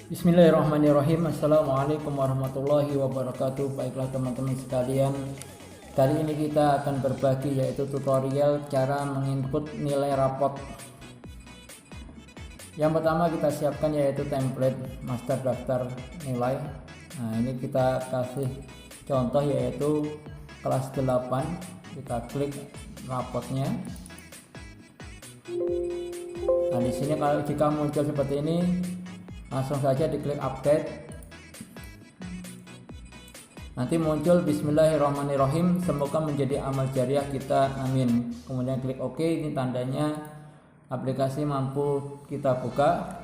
Bismillahirrahmanirrahim. Assalamualaikum warahmatullahi wabarakatuh. Baiklah teman-teman sekalian, kali ini kita akan berbagi yaitu tutorial cara menginput nilai rapot. Yang pertama kita siapkan yaitu template master daftar nilai. Nah, ini kita kasih contoh yaitu kelas 8. Kita klik rapotnya. Nah, di sini kalau jika muncul seperti ini, langsung saja diklik update. Nanti muncul Bismillahirrahmanirrahim, semoga menjadi amal jariah kita, amin. Kemudian klik OK, ini tandanya aplikasi mampu kita buka.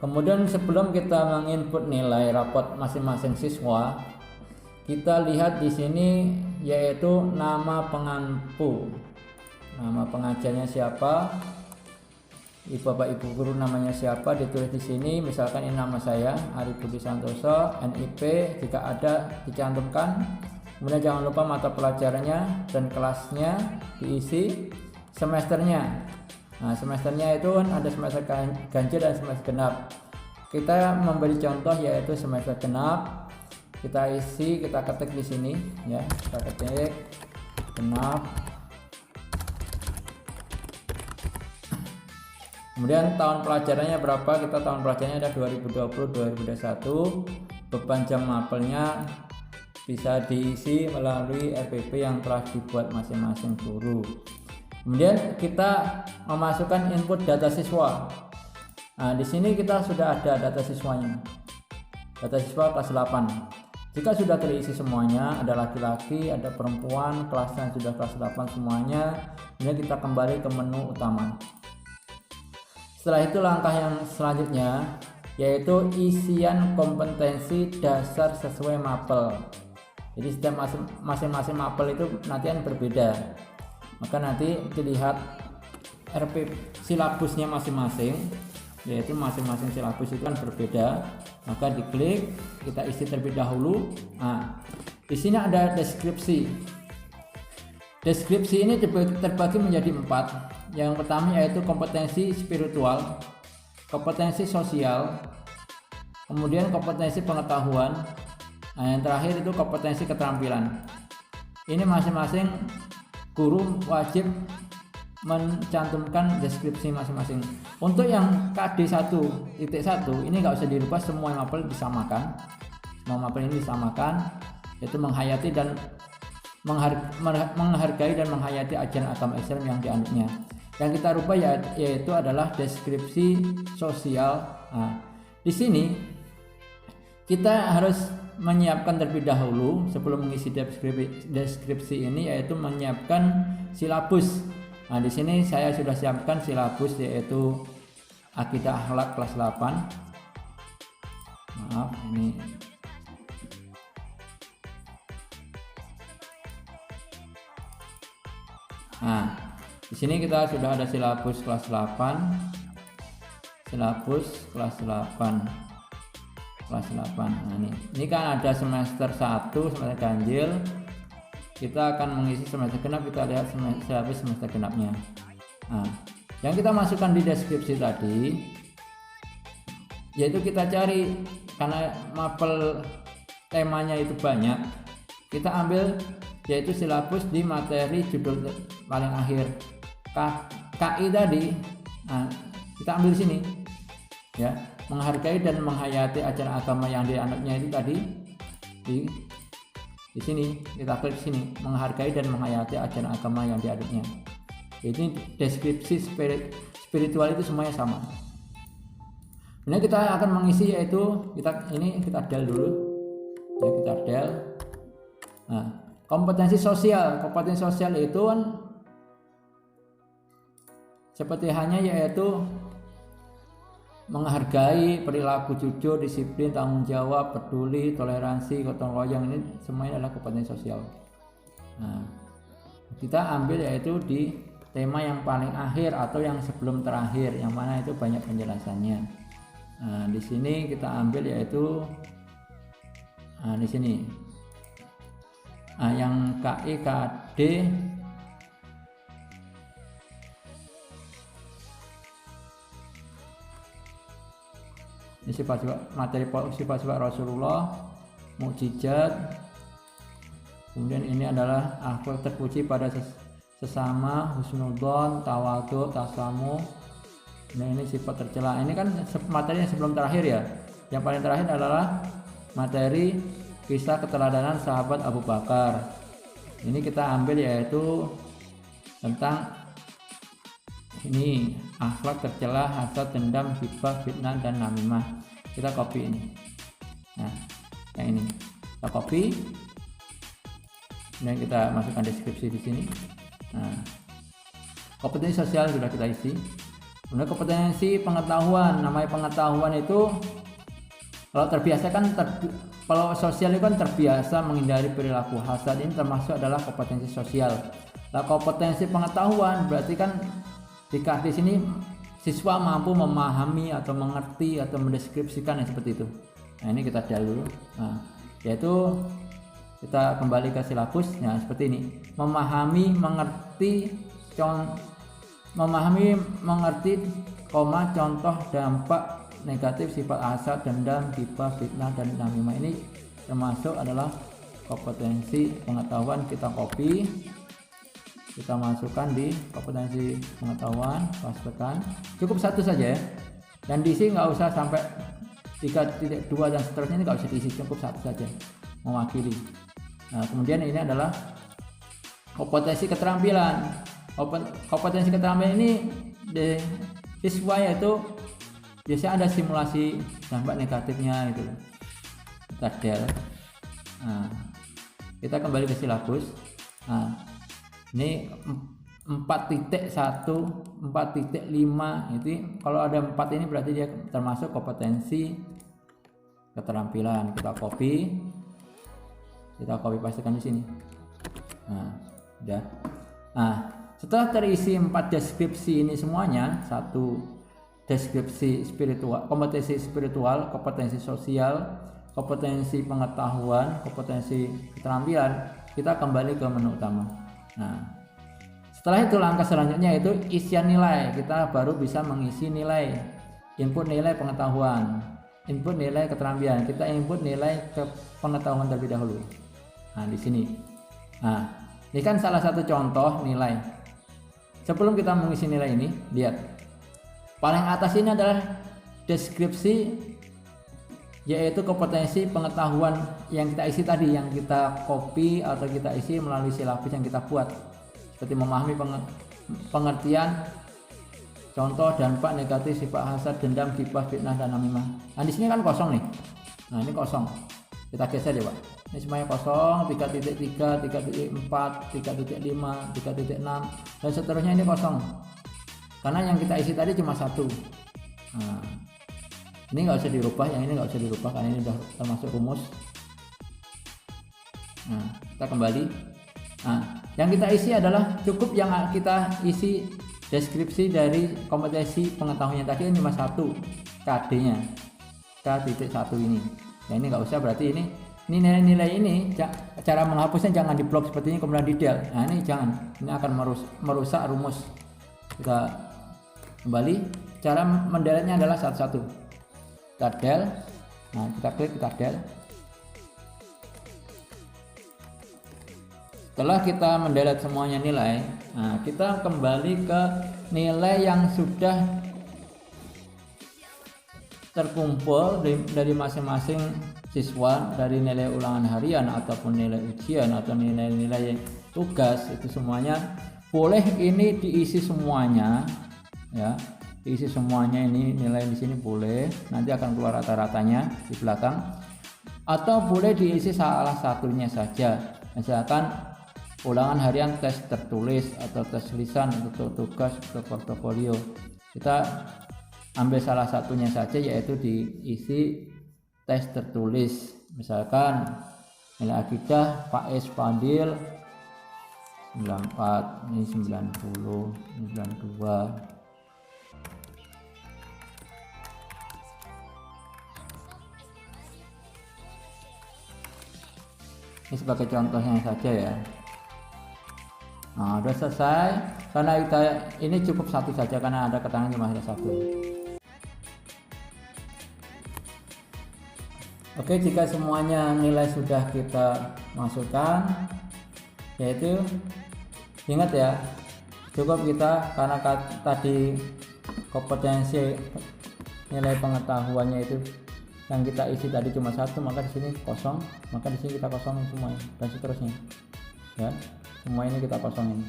Kemudian sebelum kita menginput nilai rapot masing-masing siswa, kita lihat di sini yaitu nama pengampu, nama pengajarnya siapa, Bapak Ibu guru namanya siapa, ditulis di sini. Misalkan ini nama saya Ari Budi Santoso, NIP jika ada dicantumkan. Kemudian jangan lupa mata pelajarannya dan kelasnya diisi, semesternya. Nah, semesternya itu kan ada semester ganjil dan semester genap. Kita memberi contoh yaitu semester genap. Kita isi, kita ketik di sini ya. Kita ketik genap. Kemudian tahun pelajarannya berapa? Kita tahun pelajarannya ada 2020-2021. Beban jam mapelnya bisa diisi melalui RPP yang telah dibuat masing-masing guru. Kemudian kita memasukkan input data siswa. Nah, di sini kita sudah ada data siswanya. Data siswa kelas 8. Jika sudah terisi semuanya, ada laki-laki, ada perempuan, kelasnya sudah kelas 8 semuanya. Kemudian kita kembali ke menu utama. Setelah itu langkah yang selanjutnya yaitu isian kompetensi dasar sesuai mapel. Jadi setiap masing-masing mapel itu nanti akan berbeda. Maka nanti dilihat RP silabusnya masing-masing, yaitu masing-masing silabus itu kan berbeda. Maka diklik, kita isi terlebih dahulu. Nah, di sini ada deskripsi. Deskripsi ini terbagi menjadi 4. Yang pertama yaitu kompetensi spiritual, kompetensi sosial, kemudian kompetensi pengetahuan. Nah, yang terakhir itu kompetensi keterampilan. Ini masing-masing guru wajib mencantumkan deskripsi masing-masing. Untuk yang KD 1.1 ini nggak usah dirubah, semua mapel disamakan. Semua mapel ini disamakan, yaitu menghayati dan menghargai dan menghayati ajaran agama Islam yang dianutnya. Yang kita rubah yaitu adalah deskripsi sosial. Nah, di sini kita harus menyiapkan terlebih dahulu sebelum mengisi deskripsi ini, yaitu menyiapkan silabus. Nah, di sini saya sudah siapkan silabus yaitu Akidah Akhlak kelas 8. Maaf, ini di sini kita sudah ada silabus kelas 8. Silabus kelas 8. Kelas 8. Nah, ini kan ada semester 1, semester ganjil. Kita akan mengisi semester genap, kita lihat silabus semester genapnya. Nah, yang kita masukkan di deskripsi tadi yaitu kita cari, karena mapel temanya itu banyak, kita ambil yaitu silabus di materi judul paling akhir. KI tadi, nah, kita ambil di sini ya, menghargai dan menghayati ajaran agama yang dianutnya itu tadi di sini kita klik di sini, menghargai dan menghayati ajaran agama yang dianutnya. Ini deskripsi spiritual itu semuanya sama. Ini kita akan mengisi yaitu kita del dulu ya, kita del. Nah, kompetensi sosial itu kan seperti hanya yaitu menghargai, perilaku jujur, disiplin, tanggung jawab, peduli, toleransi, gotong royong, ini semuanya adalah kompetensi sosial. Nah, kita ambil yaitu di tema yang paling akhir atau yang sebelum terakhir, yang mana itu banyak penjelasannya. Nah, di sini kita ambil yaitu di sini. Nah, yang KI, KD Ini materi sifat-sifat Rasulullah, mukjizat. Kemudian ini adalah akhlak terpuji pada sesama, husnudzon, tawadhu, tasamu. Nah, ini sifat tercela. Ini kan materi yang sebelum terakhir ya. Yang paling terakhir adalah materi kisah keteladanan sahabat Abu Bakar. Ini kita ambil yaitu tentang ini akhlak tercela, hasad, dendam, ghibah, fitnah, dan namimah. Kita copy ini. Nah, yang ini kita copy dan kita masukkan deskripsi di sini. Nah, kompetensi sosial sudah kita isi. Kemudian kompetensi pengetahuan. Namanya pengetahuan itu kalau terbiasa kan kalau sosial itu kan terbiasa menghindari perilaku hasad, ini termasuk adalah kompetensi sosial. Nah, kompetensi pengetahuan berarti kan di sini siswa mampu memahami atau mengerti atau mendeskripsikan yang seperti itu. Nah, ini kita dulu. Nah, yaitu kita kembali ke silabus. Nah, seperti ini. Memahami, mengerti, contoh dampak negatif sifat hasad, dendam, ghibah, fitnah, dan namimah. Ini termasuk adalah kompetensi pengetahuan. Kita copy, kita masukkan di kompetensi pengetahuan, pastikan cukup satu saja ya, dan diisi nggak usah sampai 3.2 dan seterusnya, ini nggak usah diisi, cukup satu saja mewakili. Nah, kemudian ini adalah kompetensi keterampilan. Kompetensi keterampilan ini di siswa yaitu biasanya ada simulasi dampak negatifnya itu tadel. Nah, kita kembali ke silabus. Nah, ini 4.1, 4.5 itu kalau ada 4 ini berarti dia termasuk kompetensi keterampilan. Kita copy pastikan di sini. Nah, udah. Nah, setelah terisi 4 deskripsi ini semuanya, 1 deskripsi spiritual, kompetensi spiritual, kompetensi sosial, kompetensi pengetahuan, kompetensi keterampilan, kita kembali ke menu utama. Nah, setelah itu langkah selanjutnya itu isian nilai. Kita baru bisa mengisi nilai, input nilai pengetahuan, input nilai keterampilan. Kita input nilai ke pengetahuan terlebih dahulu. Nah, di sini. Nah, ini kan salah satu contoh nilai. Sebelum kita mengisi nilai ini, lihat. Paling atas ini adalah deskripsi, yaitu kompetensi pengetahuan yang kita isi tadi, yang kita copy atau kita isi melalui silabus yang kita buat, seperti memahami pengertian, contoh dampak negatif sifat hasad, dendam, ghibah, fitnah, dan namimah. Nah, di sini kan kosong nih. Nah, ini kosong. Kita geser ya, Pak. Ini semuanya kosong, 3.3, 3.4, 3.5, 3.6, dan seterusnya ini kosong. Karena yang kita isi tadi cuma 1. Nah, ini nggak usah dirubah, yang ini nggak usah dirubah karena ini sudah termasuk rumus. Nah, kita kembali. Nah, yang kita isi adalah cukup yang kita isi deskripsi dari kompetensi pengetahuannya tadi ini cuma 1 KD-nya, K.1 ini. Nah, ini nggak usah, berarti ini nilai-nilai ini cara menghapusnya jangan di blok seperti ini kemudian di del. Nah, ini jangan, ini akan merusak rumus. Kita kembali, cara mendeletnya adalah satu-satu. Kita del. Nah, kita klik, kita del. Setelah kita mendelete semuanya nilai, nah kita kembali ke nilai yang sudah terkumpul dari masing-masing siswa, dari nilai ulangan harian ataupun nilai ujian atau nilai-nilai tugas, itu semuanya boleh ini diisi semuanya ya, diisi semuanya. Ini nilai di sini boleh, nanti akan keluar rata-ratanya di belakang, atau boleh diisi salah satunya saja, misalkan ulangan harian tes tertulis atau tes lisan atau tugas atau portofolio. Kita ambil salah satunya saja, yaitu diisi tes tertulis, misalkan nilai akidah Faiz Fadil 94, ini 90, 92. Ini sebagai contohnya saja ya. Nah, udah selesai. Karena kita ini cukup 1 saja karena ada keterangan cuma ada 1. Oke, jika semuanya nilai sudah kita masukkan, yaitu ingat ya, cukup kita karena tadi kompetensi nilai pengetahuannya itu yang kita isi tadi cuma 1, maka di sini kosong, maka di sini kita kosongin semuanya dan seterusnya. Ya, semua ini kita kosongin.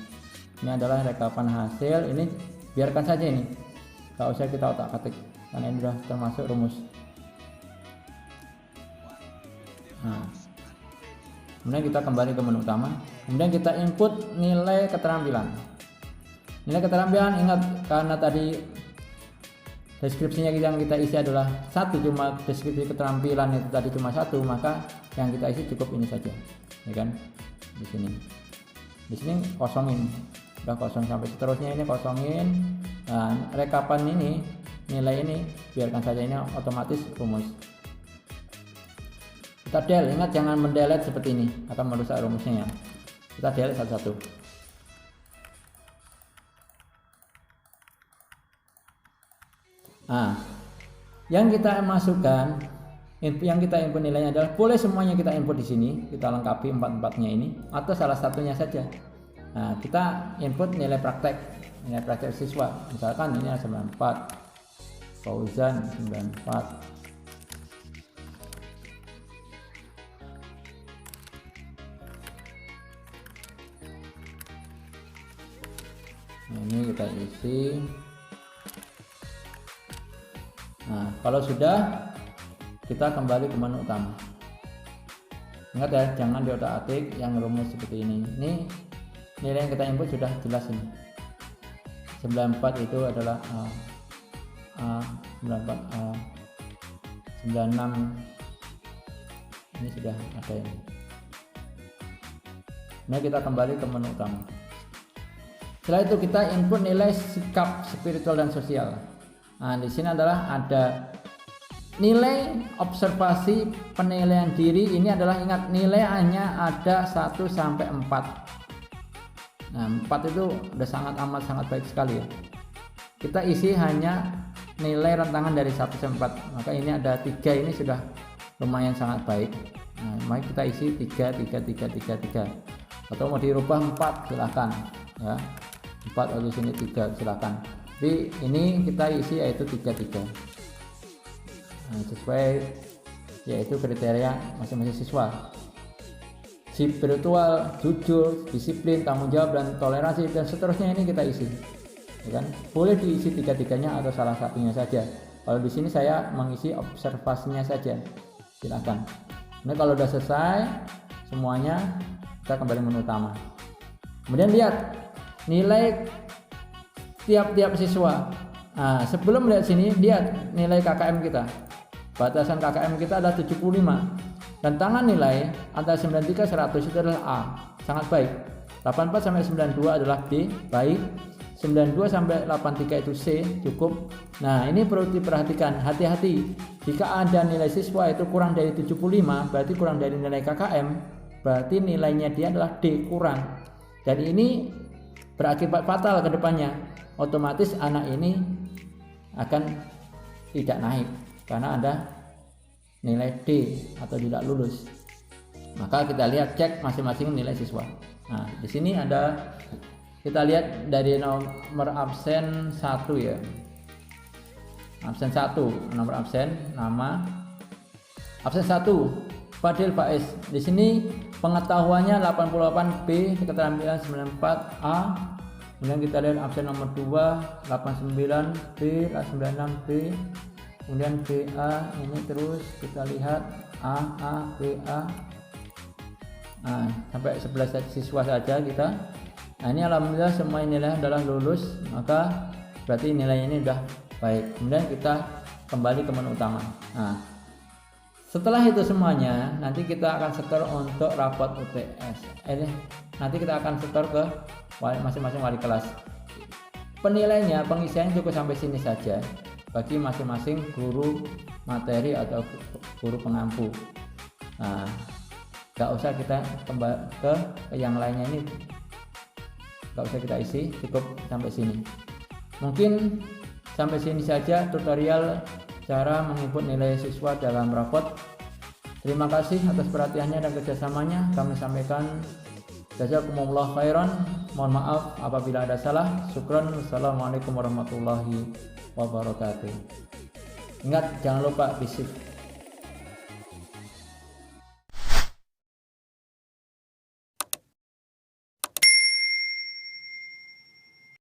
Ini adalah rekapan hasil, ini biarkan saja ini. Gak usah kita otak-atik karena ini sudah termasuk rumus. Nah, kemudian kita kembali ke menu utama. Kemudian kita input nilai keterampilan. Nilai keterampilan, ingat karena tadi deskripsinya yang kita isi adalah 1, cuma deskripsi keterampilan itu tadi cuma 1, maka yang kita isi cukup ini saja, ya kan? Di sini kosongin, udah kosong sampai seterusnya ini kosongin. Nah, rekapan ini nilai ini biarkan saja, ini otomatis rumus. Kita delete, ingat jangan mendelete seperti ini, akan merusak rumusnya ya. Kita delete satu-satu. Nah, yang kita masukkan, yang kita input nilainya adalah boleh semuanya kita input di sini, kita lengkapi 4-4-nya ini, atau salah satunya saja. Nah, kita input nilai praktek siswa, misalkan ini 94, Fauzan 94. Nah, ini kita isi. Nah, kalau sudah, kita kembali ke menu utama. Ingat ya, jangan diotak-atik yang rumus seperti ini. Ini nilai yang kita input sudah jelas ini. 94 itu adalah A, 94A, 96 ini sudah ada ini. Nah, kita kembali ke menu utama. Setelah itu kita input nilai sikap spiritual dan sosial. Nah, di sini adalah ada nilai observasi penilaian diri. Ini adalah, ingat, nilai hanya ada 1 sampai 4. Nah, 4 itu udah sangat baik sekali ya. Kita isi hanya nilai rentangan dari 1 sampai 4. Maka ini ada 3, ini sudah lumayan sangat baik. Nah, mari kita isi 3. Atau mau dirubah 4 silahkan ya. 4 atau sini 3 silahkan. Tapi ini kita isi yaitu 3. Nah, sesuai yaitu kriteria masing-masing siswa. Spiritual, jujur, disiplin, tanggung jawab, dan toleransi, dan seterusnya ini kita isi, ya kan? Boleh diisi 3-3-nya atau salah satunya saja. Kalau di sini saya mengisi observasinya saja, silakan. Nah, kalau sudah selesai semuanya, kita kembali menu utama. Kemudian lihat nilai tiap-tiap siswa. Nah, sebelum lihat sini, lihat nilai KKM kita. Batasan KKM kita adalah 75. Dan tangan nilai antara 93 100 itu adalah A, sangat baik. 84 sampai 92 adalah B, baik. 92 sampai 83 itu C, cukup. Nah, ini perlu diperhatikan, hati-hati. Jika ada nilai siswa itu kurang dari 75, berarti kurang dari nilai KKM, berarti nilainya dia adalah D, kurang. Dan ini berakibat fatal ke depannya. Otomatis anak ini akan tidak naik karena ada nilai D atau tidak lulus. Maka kita lihat, cek masing-masing nilai siswa. Nah, di sini ada, kita lihat dari nomor absen 1 ya. Absen 1, nomor absen, nama. Absen 1, Fadil Faiz. Di sini pengetahuannya 88B, keterampilan 94A. Kemudian kita lihat absen nomor 2, 89B, 96B. Kemudian BA ini terus kita lihat A, BA. Nah, sampai 11 siswa saja kita. Nah, ini alhamdulillah semua nilai adalah lulus, maka berarti nilai ini sudah baik. Kemudian kita kembali ke menu utama. Nah, setelah itu semuanya, nanti kita akan setor untuk rapot UTS. Nanti kita akan setor ke masing-masing wali kelas. Penilaiannya, pengisiannya cukup sampai sini saja bagi masing-masing guru materi atau guru pengampu. Nah, gak usah kita kembali ke yang lainnya, ini gak usah kita isi, cukup sampai sini. Mungkin sampai sini saja tutorial cara menginput nilai siswa dalam rapot. Terima kasih atas perhatiannya dan kerjasamanya. Kami sampaikan jazakumullah khairan. Mohon maaf apabila ada salah. Syukran. Wassalamualaikum warahmatullahi wabarakatuh. Ingat, jangan lupa visit